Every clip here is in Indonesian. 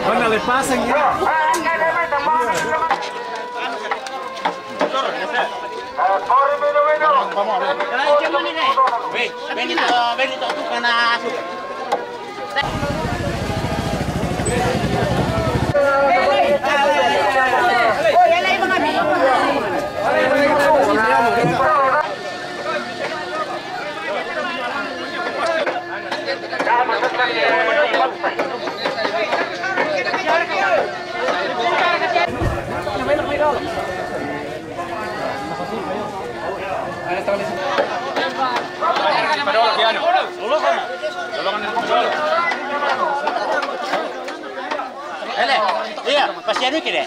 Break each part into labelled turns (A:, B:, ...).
A: Mana le pasan ya?
B: Benito, tú ganas. Iya, pasiennya kira.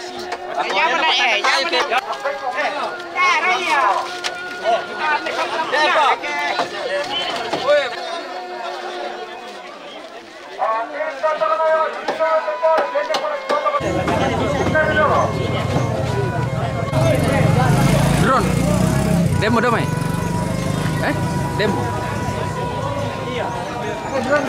C: Drone, demo damai. Demo. Iya. Drone.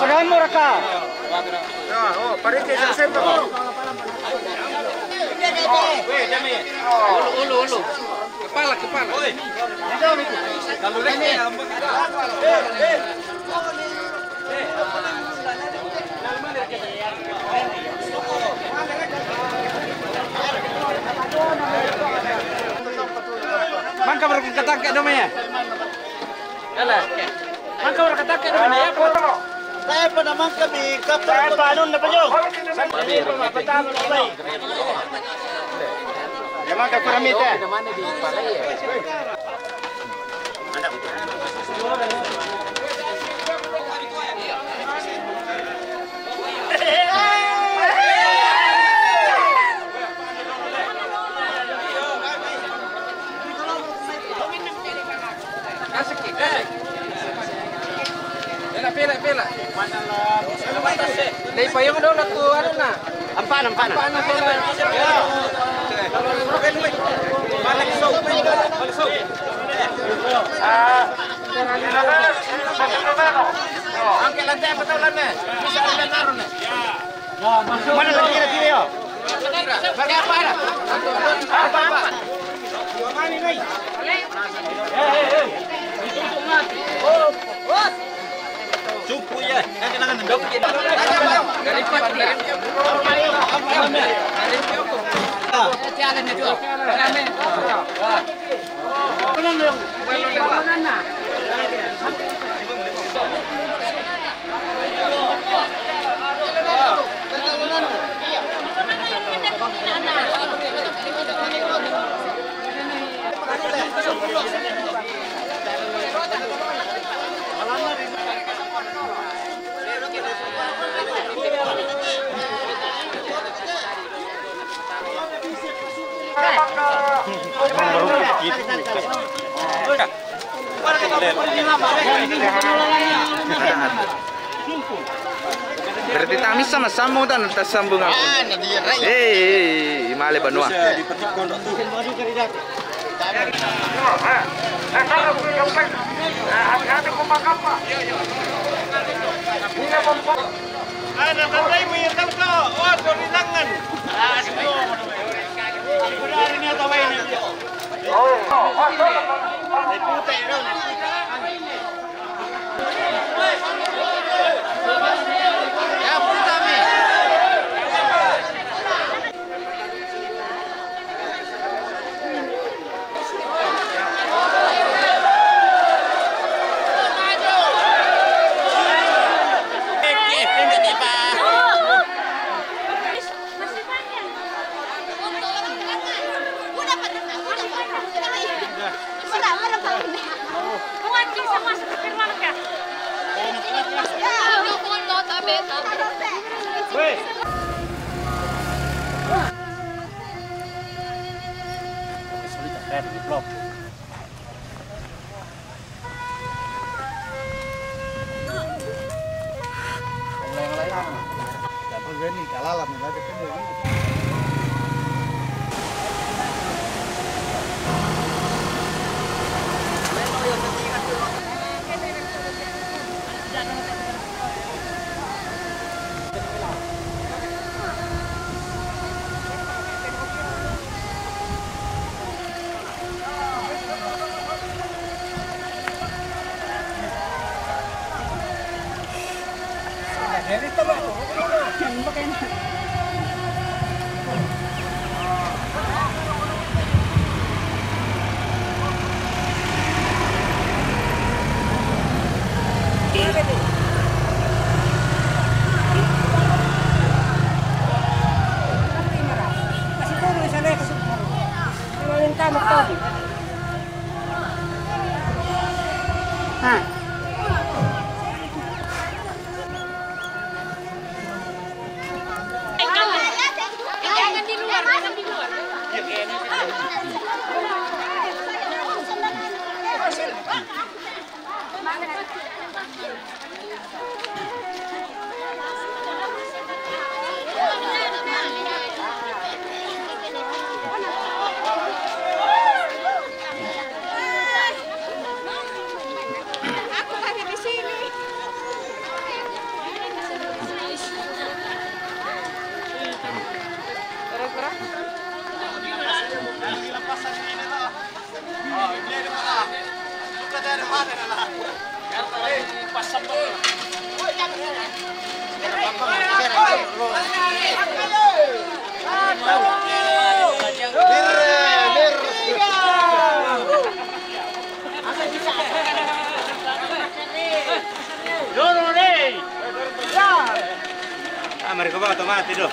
A: Pada mo raka.
D: Oh, parece que se senta.
B: Ulu.
C: Kepala.
A: Kalau lagi Mangka berkata-kata namanya. Yalah. Mangka berkata-kata namanya ya, Pak.
B: Saya pada mangka di kapal panon na panyo.
D: Ya mangka kuramita.
C: Pila. Dai payung daw na to ano na.
B: Ampan.
C: Paano to na?
D: Angke lantai apa tahu lantai? Bisa ada naruh nih.
B: Mana lagi kira yo?
D: Pakai apa ada? Apa? Mana nih?
B: Cupu ya. Nanti nangan ndok kita. Jalan itu.
C: Berarti tamis sama sambung dan tas sambung aku. Male banua.
D: Ada tandai punya tahu. Oh, sorry tangan. Hari ini atau ini?
A: Blok.
E: Jangan di luar, jangan di luar. Aku lagi di sini.
B: Mereka bawa otomatis doh.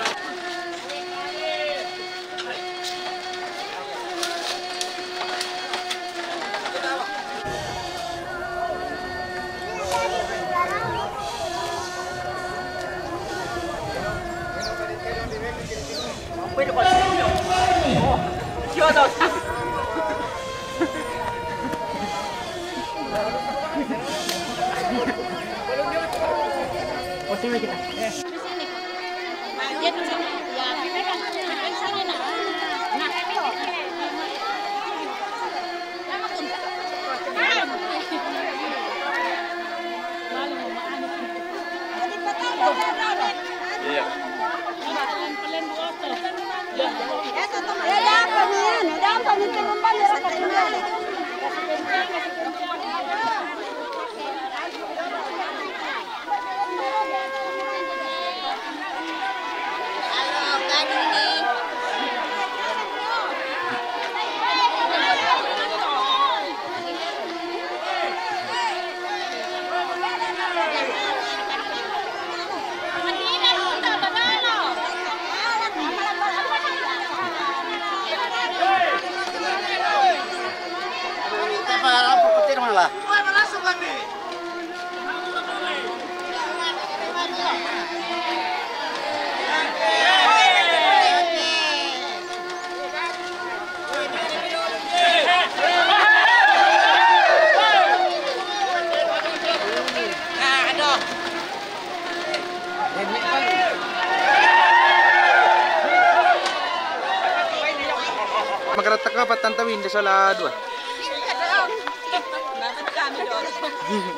C: Magkaratak ka pa tantawin sa lado.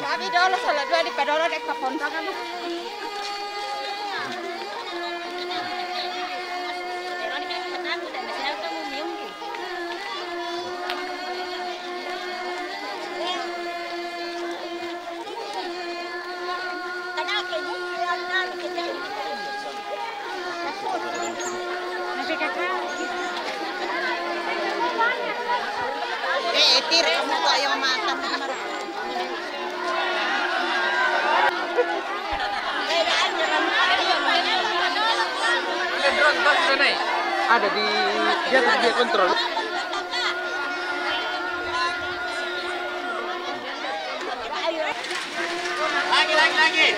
E: Kami dolo sa ladwa di padolo dek paponta kan. Tira kamu kok yang makan.
C: Ada di dia kontrol.
B: Lagi.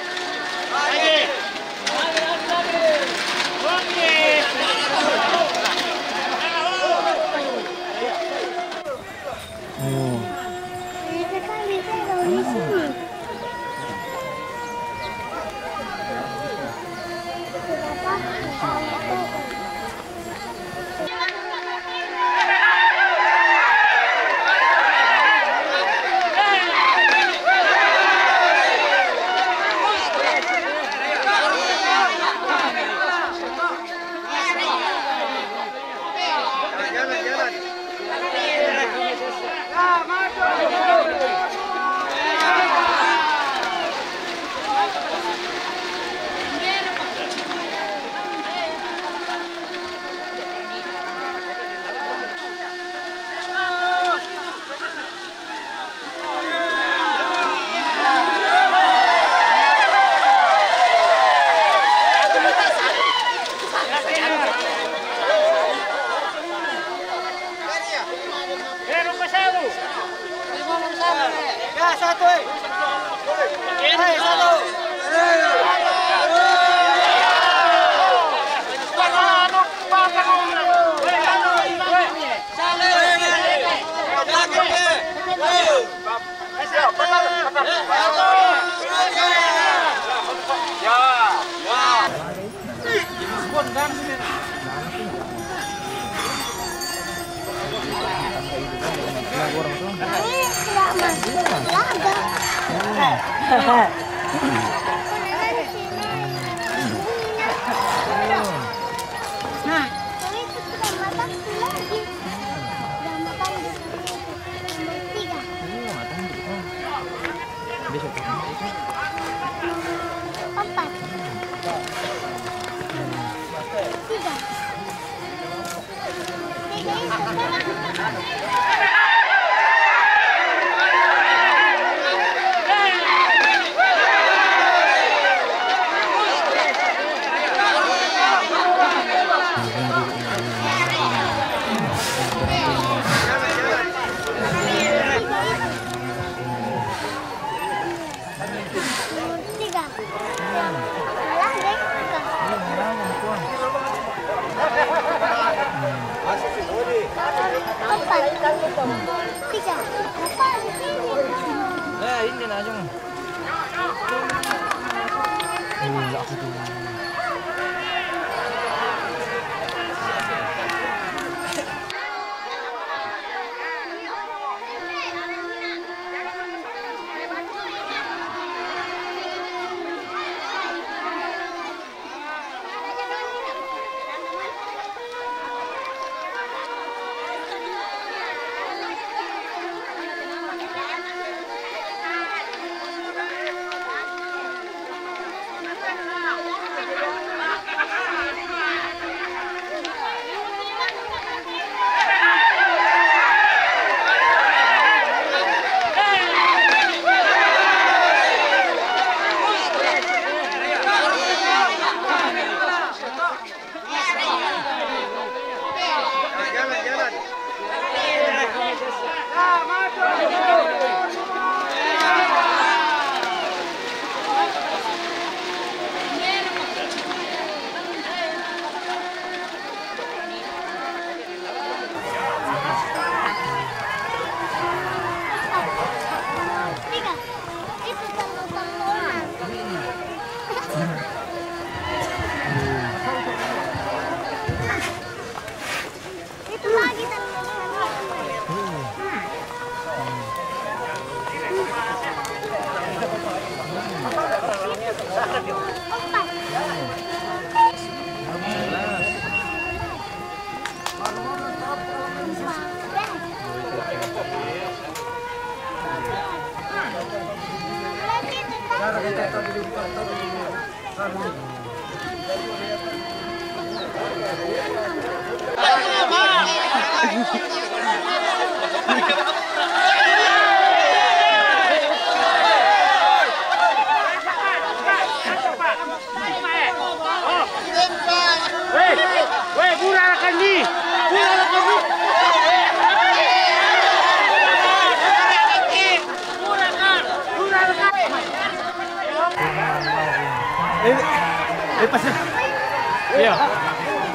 A: Iya.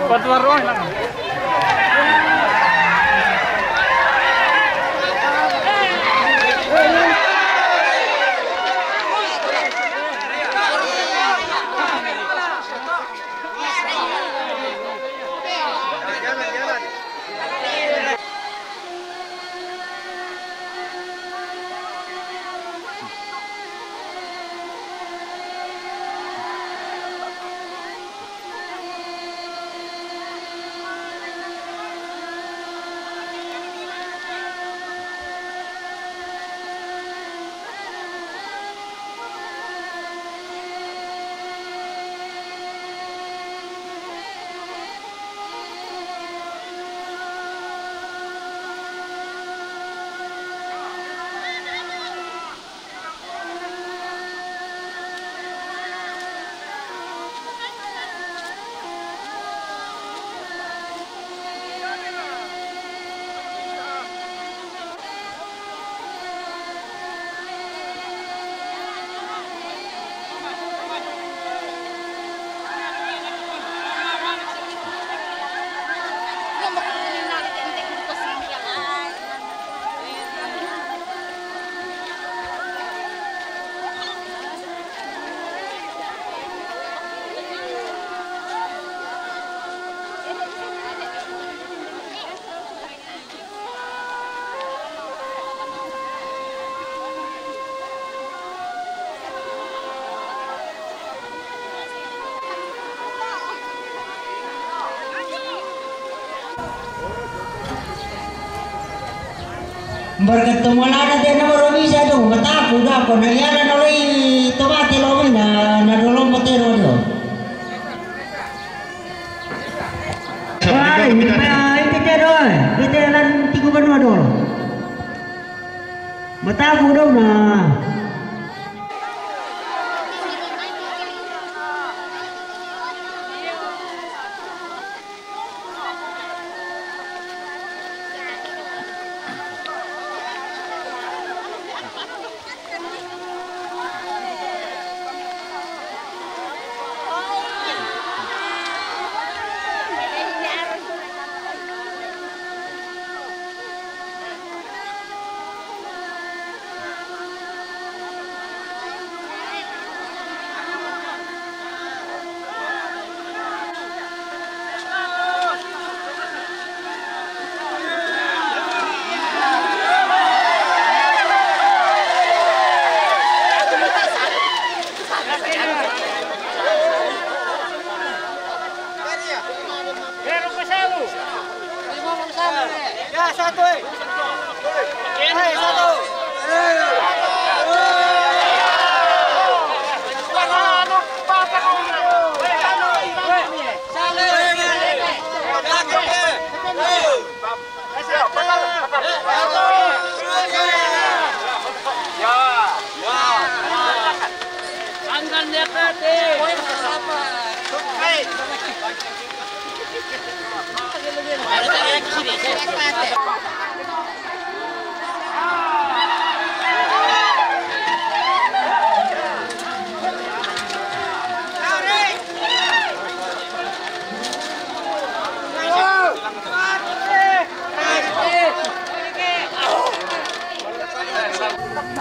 A: Bantuan roh lang.
F: Berketemu lada dia nomor bisa dong, mataku dah kau nak lihat oleh tomate lomi na dolo motero do. Wah, ini kita doang, kita lan 32 dolo. Mataku dong na.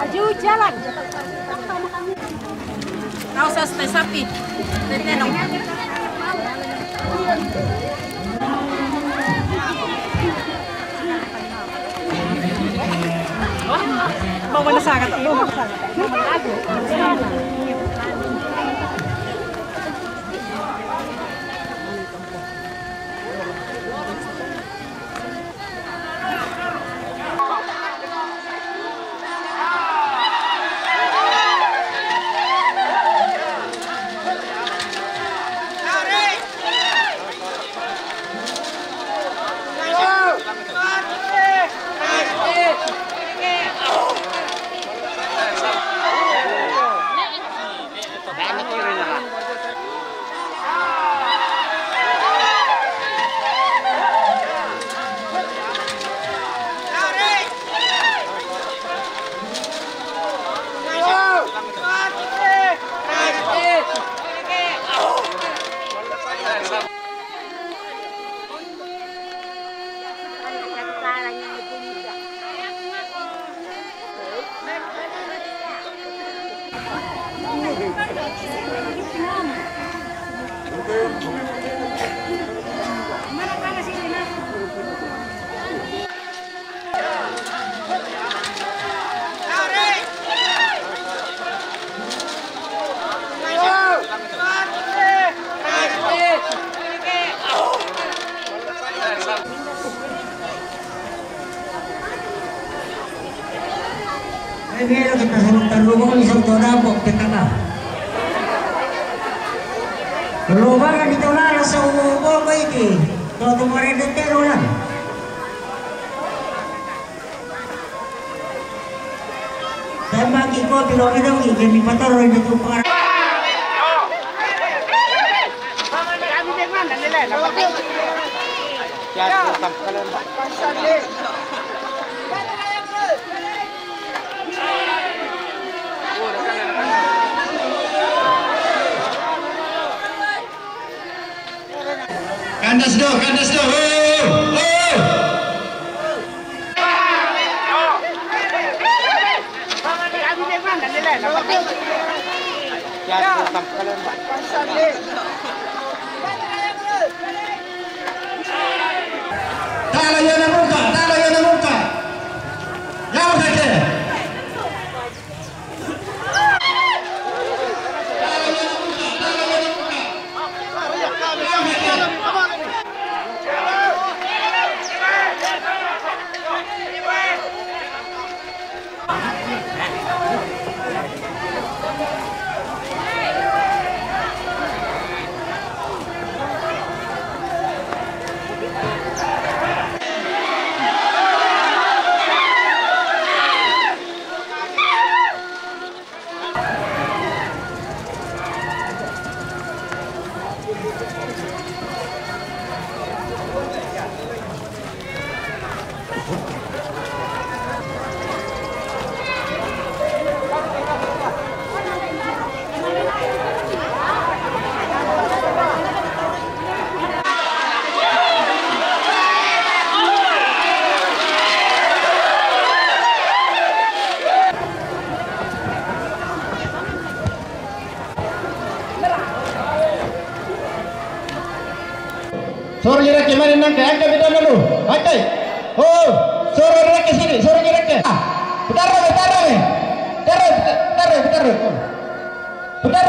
E: Maju jalan. Kau usah sapi. Tenang. Mau mana sangat? Mau sangat. Ini kita sebentar rumah isang torabok di tengah. Lumayan ditolak sa umubo ko iki. Todo marinetero lang. Dahil bagi ko, pilawin daw iki. May pataro rin ito para.
B: Kandas do. Talaga na muka. Yaw kake.
D: Suruh nyerek mana nangke, angkat beda dulu. Oke. Oh, suruh nyerek ke sini, suruh nyerek ke. Bentar.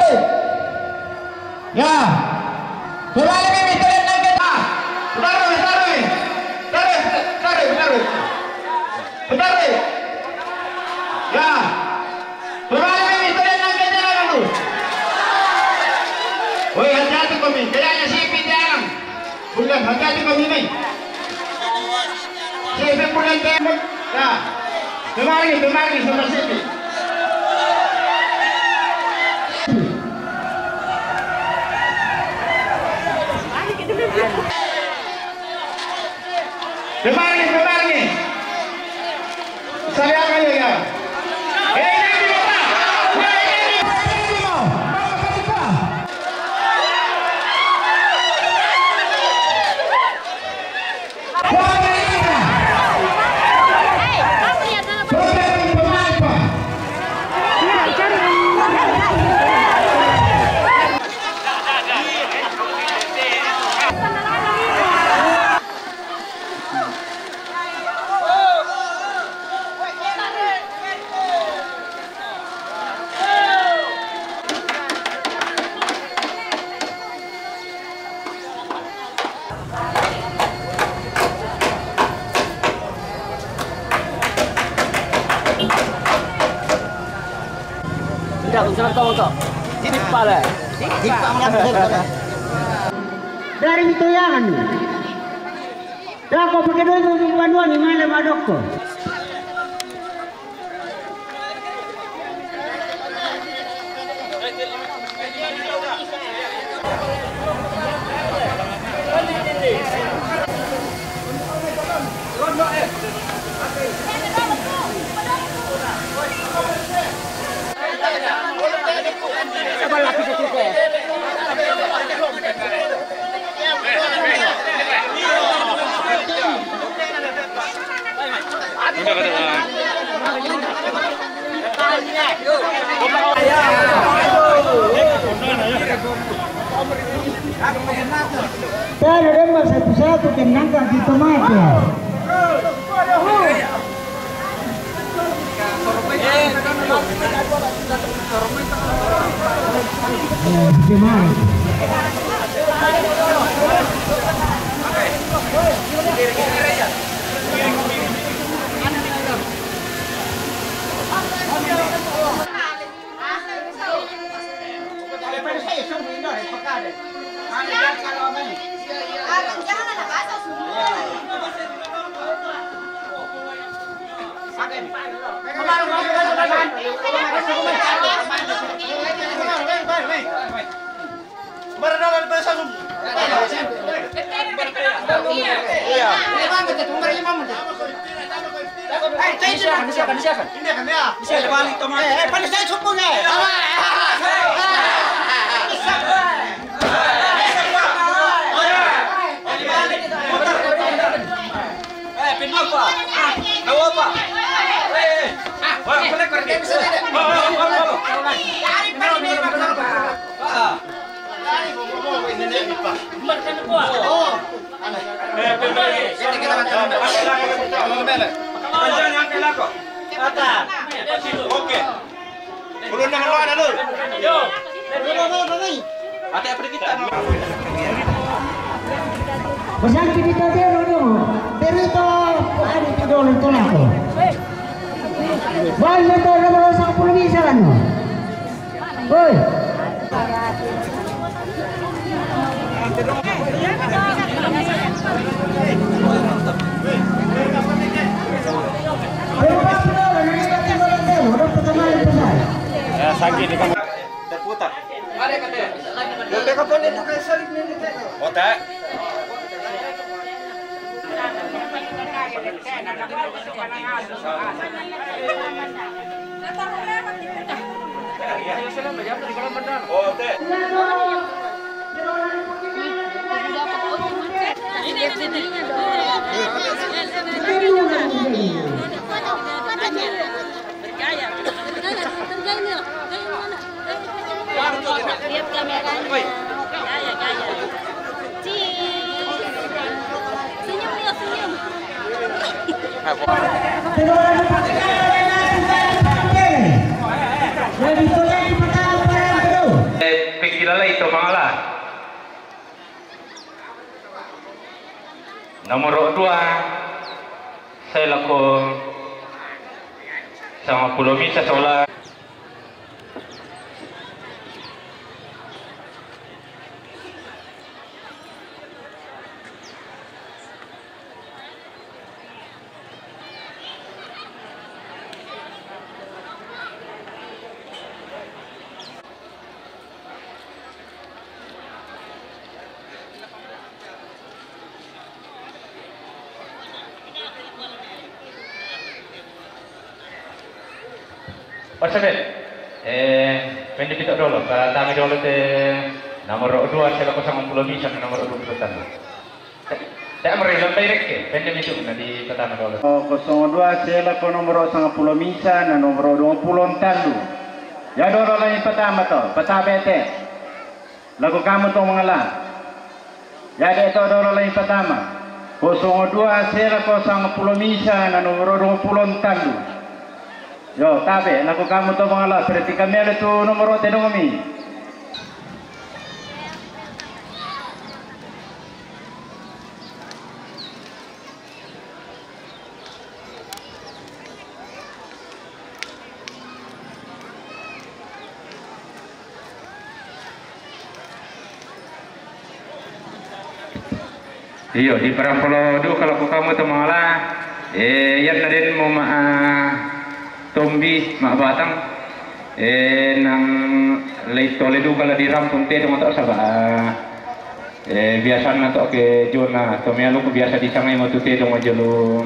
D: Ya. Kembali Mimi kalian nangke. Bentar. Ya. Kembali Mimi kalian nangke jalan dulu. Woi, hati-hati kau Mimi, kayaknya sipit jalan. Bukan, hati-hati kau Mimi. Sipit bukan tembak. Ya. Kembali sudah sipit. Kembali. Saya akan ya.
F: Dari itu yang anu. Dah kau pakai dua ni mana madok ko? Pero además satu-satu kenang kaki tomat ya. Gimana?
B: Oke. Ulun dengan lo ada dulu. Yo. Ate apa kita?
F: Pasal kita dulu dulu. Pero ito ano ito dulu to lang ko. Bal ito na mo sa pulisa kan mo. Hoy.
B: Sakit di kamar. Terputar.
A: Ada kata.
B: Lebih kapan itu kayak salik ni? Otak.
G: Lihat kameranya. Ya.
E: Tinola di pagkakala natin tayo pagkakala. Jadi tuloy di pagkakala.
C: Pagkilala ito mga la. Nomor 2 saya lakukan sama Pulau Misa Sola. Persebet, pendek kita dulu. Kami dulu nomor 2 saya lakukan sama Pulau Misa nomor 2 pertama. Saya merilang direct ke, pendek itu di pertama dulu.
D: 02 saya lakukan nomor sama Pulau Misa dan nomor 20 Tandu. Ya dulu lagi pertama tuh, peta bete. Lagu kamu tuh mengalah. Ya itu dulu lagi pertama. 02 saya lakukan sama Pulau Misa dan nomor 20 Tandu. Yo, tabe, lagu kamu tuh mengalah. Berarti kami ada tuh nomor tenung kami.
C: Iyo di perang Pulau Du kalau kamu tuh mengalah. Yan na din mo Tombi mak batang nang leito ledu kala di rampung te dong tak sabah biasa na to ke jona to me alu biasa di sangai mo te dong jelo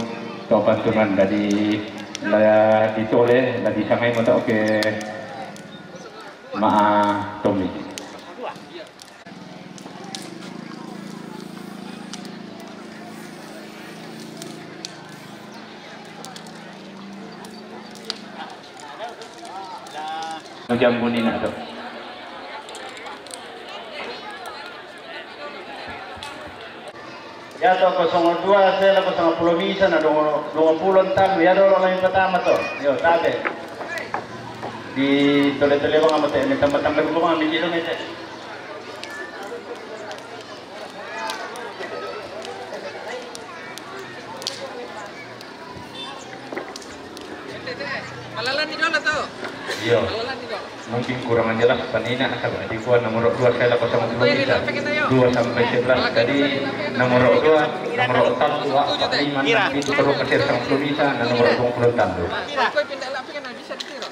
C: to pantunan dari la ditole la di sangai mo to ke ma Tombi. Jambu ni nak tu.
D: Ya to 02 saya lakukan sama Pulau Misa na 20 Tandu. Ya dulu lagi pertama tuh. Yo, tabe. Di tole-tole bang amat ini tambah-tambah bang ambil dulu ngece.
A: Malalan di dulu tuh.
C: Iya. Mungkin kurang jelas panina sahabat di kuat nomor 2 saya lakukan sama Pulau Misa 2 sampai 11 jadi nomor 2 nomor 1 5 itu perlu kasir sama Pulau Misa dan nomor 20 Tandu.
A: Kau pindah lah pengen bisa ditiru.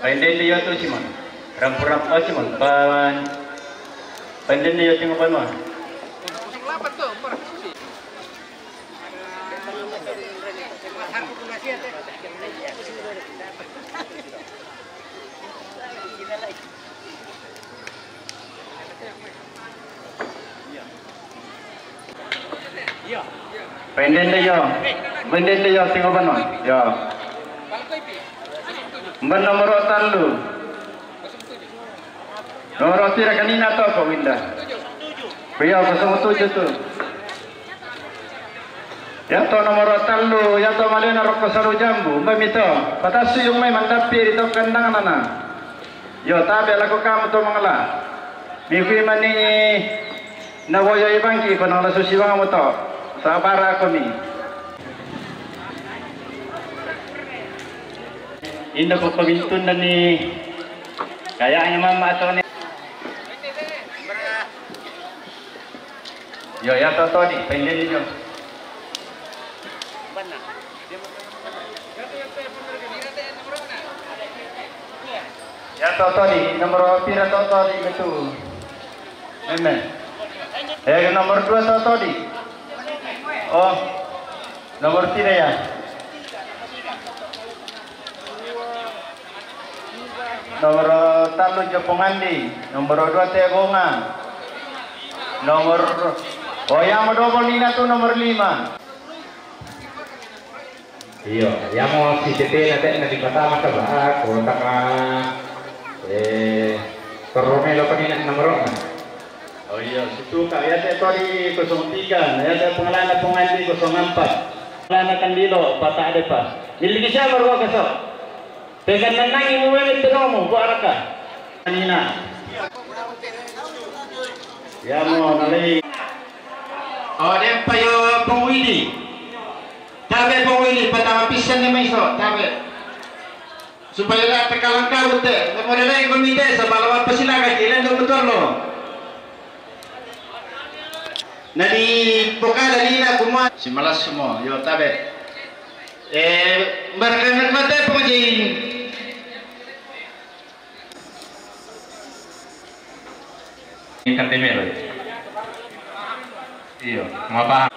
D: Pendek dia tu Simon. Rampu-rampu Simon. Pendek dia tengok mana?
A: 08 tuh, perkusi.
D: Pendek dia tengok mana? Ya. Nomor Tandu. Nomor tira kanina to kau Winda. Beliau 07 tu. Ya to nomor Tandu, ya to malena rokok saru jambu. Mbak mito, patasu yung may mandapir ito kandang nana. Yo tabe laku kamu to mangala. Minggu mani nawoyo ibangki ko nang lasusiwang mo to. Sa para ko mi. Indo ko pagintun na ni kayaknya mama atau ni yo ya to di pendek ni yo ya to di nomor pira to di itu nomor 2 to di oh nomor 3 ya. Nomor 3 Jepongandi, nomor 2 Tegonga, nomor yang double Nina tuh nomor 5.
C: Iya, yang mau si CT nanti pertama coba kontak Romelo kanina nomor. Oh
D: iya, suka. Ya saya tadi 03, ya saya pengalaman pemain di 04. Pengalaman Kandilo, Patah Adepa. Miliki siapa baru kesok? Pegang nenang ibu memet tenomu, buat araka. Nina. Ya mau nalai. Oh dia payo pengwili. Tabe pengwili, patah pisan ni maiso, tabe. Supaya lah tekalan kau te, kemudian lagi komite sebab apa sila kajian dong betul lo. Nadi pokal dari na kumah si malas semua, yo tabe. Berkenan mata pengajian.
C: Ikan temel. Iyo, mau apa?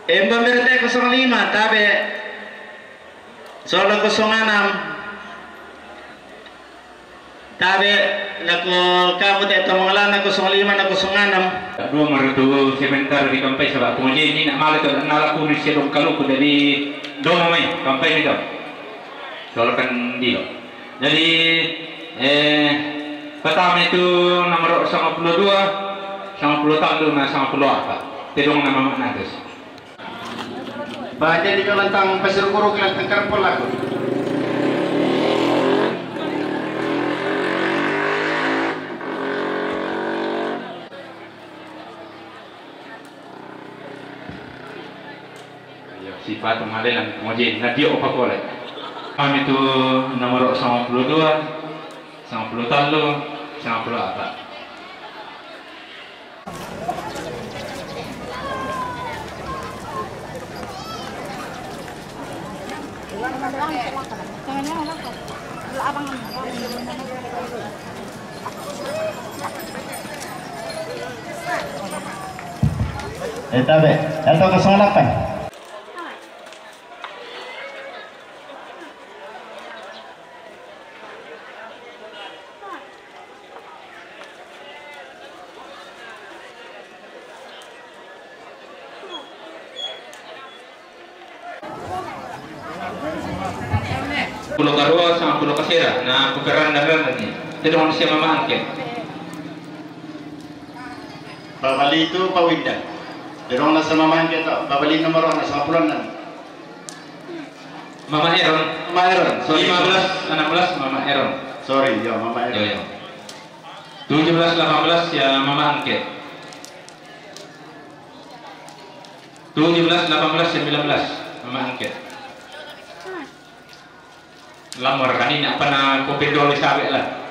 D: Pemerintah 05 tabe. Solo 06. Tabe laku kamu te tomongalan na 05 na 06.
C: Dua merdu sebentar di kampai sebab penguji ini nak malu tu nak laku ni sedong kalau ku dari dua mai kampai ni tu. Soalkan dia. Jadi pertama itu nomor 92, 90 tahun na 90 apa. Tedong nama makna tu.
D: Baca di lantang pasir guru ke lantang karpol laku.
C: Sifat pengalilan penguji nadio apa boleh. Kami itu nomor 92, 90 tahun, 90 apa.
D: Tabe, atau 08.
C: Pulau Karua sama Pulau Kasera, nah bukaran dalam lagi. Tidak manusia mama angket.
D: Babali itu Pak Winda. Derong nasa mama angket tak. Babali nomor orang nasa 56.
C: Mama Eron.
D: Mama Eron. Sorry.
C: 15, 16 Mama Eron.
D: Sorry, ya Mama Eron.
C: Yo yo. 17, 18 ya Mama angket. 17, 18, 19 Mama angket. Lamor kanina apa na kopi dulu sabe lah.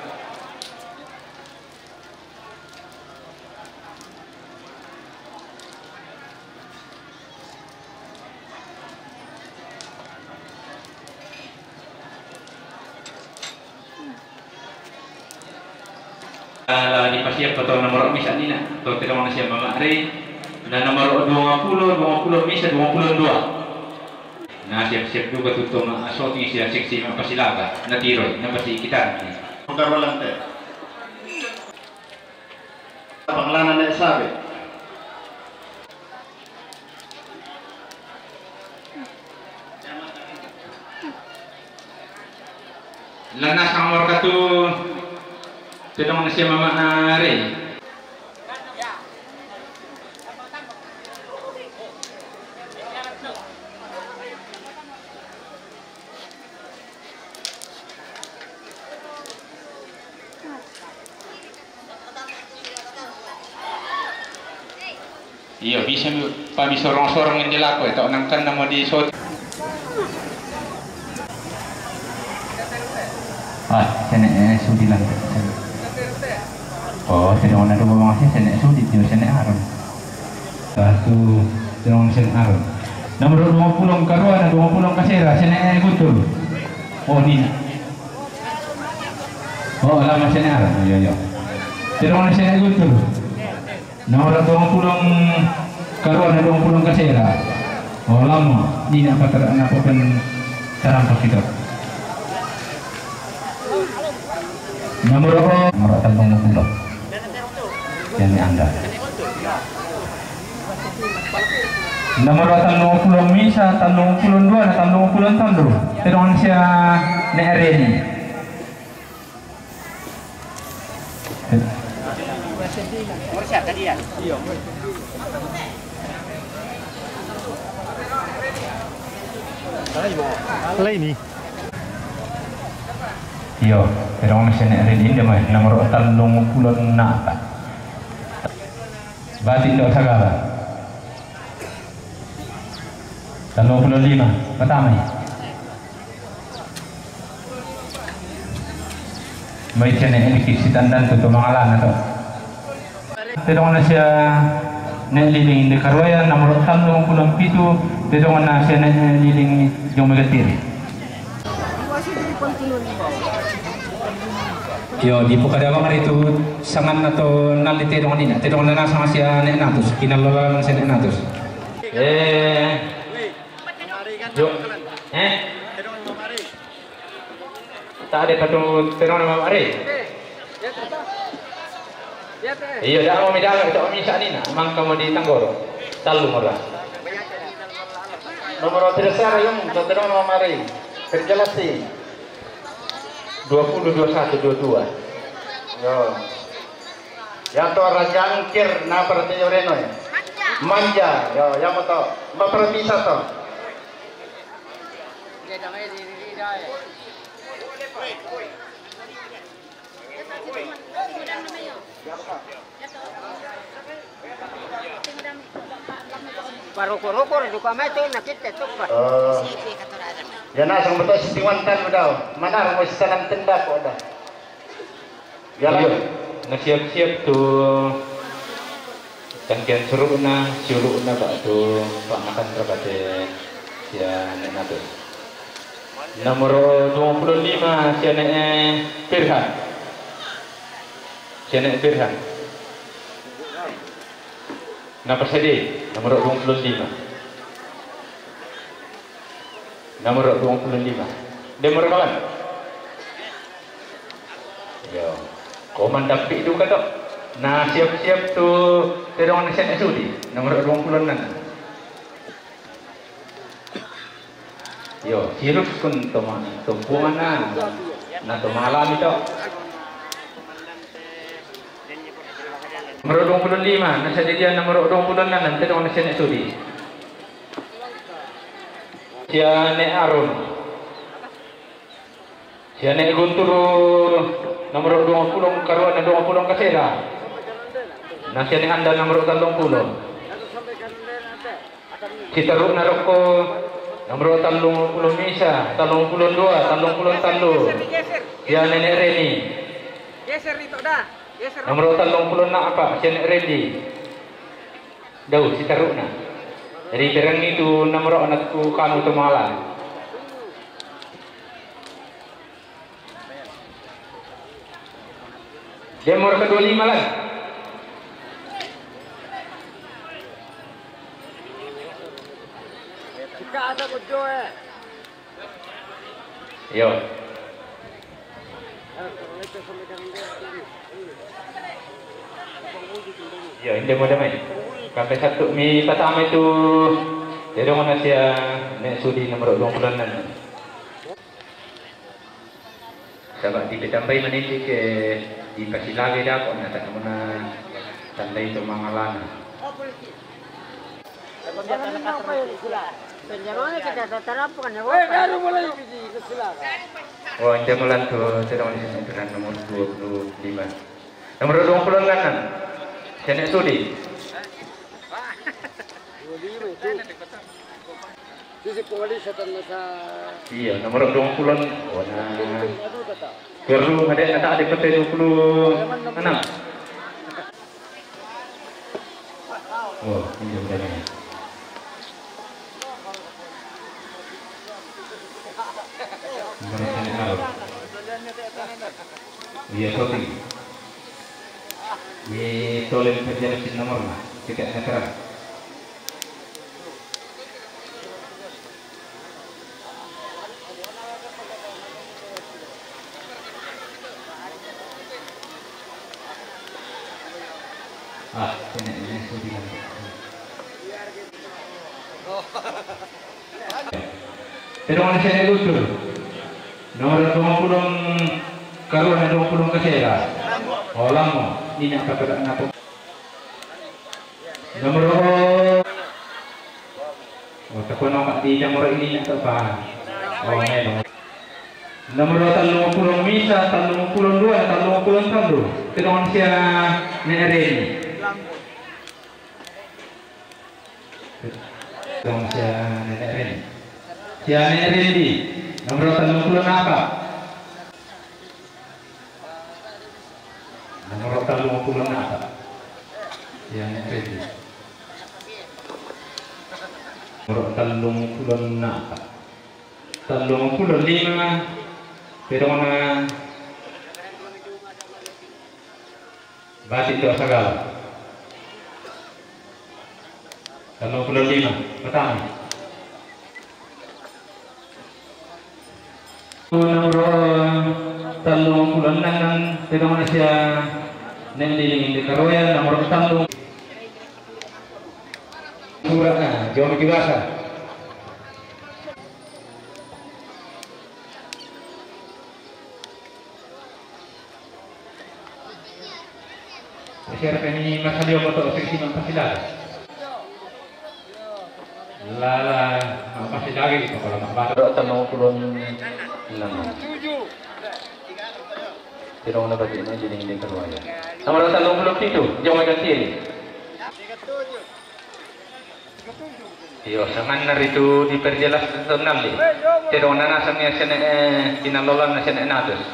C: Di pasir foto nomor misal ni nak, kalau tidak mana siapa Mama Ari dan nomor 20 misal 22. Nah siap-siap juga tutup asoti siap seksi apa silaga, natiroi, napasi kita.
D: Bukan walang teh. Panglanan na sabi.
C: Lanas ang orka tu, tidak mana siapa Mama Ari. Iya bisa pami sorong-sorong yang dilaku itu nangkan nama di sot. Sene sudi lang. Oh, sene ona do mga sene sudi dio sene aron. Satu sene sene aron. Nomor 20 Karua na 20 Kasera sene gutul. Oh ni. Oh lama sene aron. Yo yo. Sene sene gutul. Nomor 20 Karua na 20 Kasera. Oh lama, ni nak pen tarampak kita. Nomor 30 yang Anda. Nomor 30 Misa, 32 dan 33. Terong sia Nereni.
A: Nomor siapa tadi ya? Iya.
C: Iya, terong sia Nereni dia mah nomor 36 nak. Batik dok sagala. 35 pertama ni. Baik channel ini kisitan dan tutup mangalan atau. Terong nasiya neliling di Karwaya nomor 37 terong nasiya neliling jong megatiri. Yo di Pukadawa itu sangat atau nanti terong ni, terong nana sama siya nenatus, kinalalan siya nenatus. Jo, tak ada satu terong nama mari. Iya, dah mau midang, tak mau misa ni nak, mang kamu di Tanggoro, talu murah. Nomor tersara yang terong nama mari, kerjalasi 20, 21, 22. Yo, yang tu orang jangkir, na perhati yoreno ya. Manja, yo, yang mau tu, bapak bisa tu.
A: Parukor-ukor juga macam nak kita tu pak.
D: Ya nak sang betul setiwantan udah. Mana mau sesaran tendak udah.
C: Jalan. Nak siap-siap tu. Tangkian suruna, siuruna pak tu pak makan terkate. Ya nak tu. Nomor 25 siane Firhan. Siane Firhan. Napa sedih? Nomor 25. Nomor 25. Demor kawan. Yo. Komandan pi itu kata. Nah, siap-siap tu terong nasihat sudi. Nomor 26. Yo, sirus kun tumpuan na malam itu. Nomor 25, nasa dia nomor 26 nanti orang nasihat sudi. Siane Arun. Siane Guntur nomor 20 karuan 20 kasera. Nasihat anda nomor 30. Citaruk naroko nomor 30 Misa, 32, 33. Siane Reni.
A: Geser itu dah.
C: Nomor 30 nak apa? Siane Reni. Dau citaruk na. Dari terang itu nomor anakku kamu tu malam. Dia nomor ke-25 lah.
A: Jika ada bojo
C: Yo. Ya, ini mau damai. Sampai satu mi pertama itu dia orang Asia nek sudi nomor 26. Sebab ditambah meniti ke dikasih lagi dah kok nak mana tandai itu mangalan.
A: Penjamannya kita terapkan ya. Baru mulai biji kesilakan.
C: Oh, ini mulan tu terong di sini dengan nomor 25. Nomor 26. Saya sudi. Iya, nomor 20. Oh, nah. Perlu ada kata 26. Oh, ini sudah ni. Iya, sorry. Ini tolong kerja nomor lah. Tidak sekarang. Ini sudah. Terong saya usul. Nomor 20 karuan 20 kasera. Olamo ini nak kepada napo. Nomor takon mak di nomor ini nak apa? Oh memang. Nomor 30 misa 32 31 terong sia nereni. Terong sia nereni. Sia nereni. Nomor 30 apa? Nomor 30 apa? Sia nereni. Nomor 30 apa? 35 pero na batik itu segala 35 pertama nomor 36 pero na siya nending di karoyan nomor 30 surah jauh dewasa Siapa ini masalah motor seksi pasilada. Lala pasilada itu kalau nak baca tanah kulon lama. Tidak mana bagi ini jadi ini keluar ya. Nomor 37 jangan ganti ini. Iyo sangan itu diperjelas tentang ni. Tidak mana nasamnya sana kinalolan nasan enatus.